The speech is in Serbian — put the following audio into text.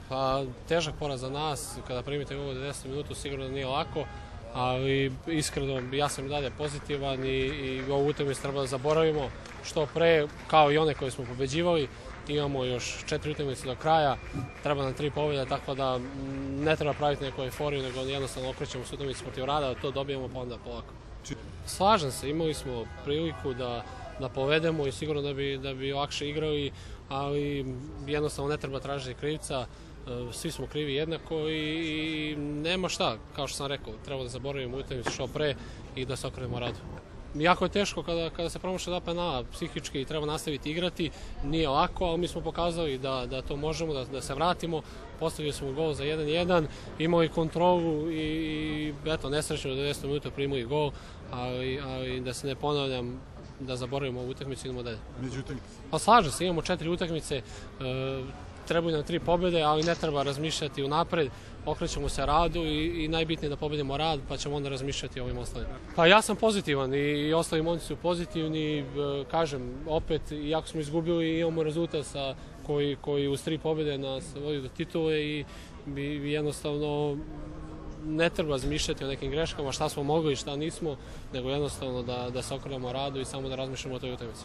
Pa, težak poraz za nas, kada primite ovo 90 minutu sigurno da nije lako, ali iskreno ja sam i dalje pozitivan i ovu utakmicu treba da zaboravimo što pre, kao i one koje smo pobeđivali. Imamo još 4 utakmice do kraja, treba nam 3 pobjede, tako da ne treba praviti neku euforiju, nego jednostavno okrećemo se utakmicu protiv Rada, da to dobijemo pa onda polako. Slažem se, imali smo priliku da povedemo i sigurno da bi lakše igrali, ali jednostavno ne treba tražiti krivca, svi smo krivi jednako i nema šta, kao što sam rekao, treba da zaboravimo utakmicu što pre i da se okrenemo Radu. Jako je teško kada se promaši dva penala, psihički treba nastaviti igrati, nije lako, ali mi smo pokazali da to možemo, da se vratimo, postavili smo gol za 1-1, imali kontrolu i eto, nesrećno do 90 minuta primili gol, ali da se ne ponavljam, da zaboravimo ovu utakmicu i idemo dalje. Pa slažem se, imamo 4 utakmice, trebaju nam 3 pobjede, ali ne treba razmišljati unapred, okrećemo se Radu i najbitnije je da pobedimo Rad, pa ćemo onda razmišljati o ovim ostalim. Pa ja sam pozitivan i ostali momci su pozitivni, kažem, opet, iako smo izgubili, imamo rezultat koji uz 3 pobjede nas vodi do titule i jednostavno ne treba razmišljati o nekim greškama, šta smo mogli i šta nismo, nego jednostavno da se okrenemo Radu i samo da razmišljamo o toj utakmici.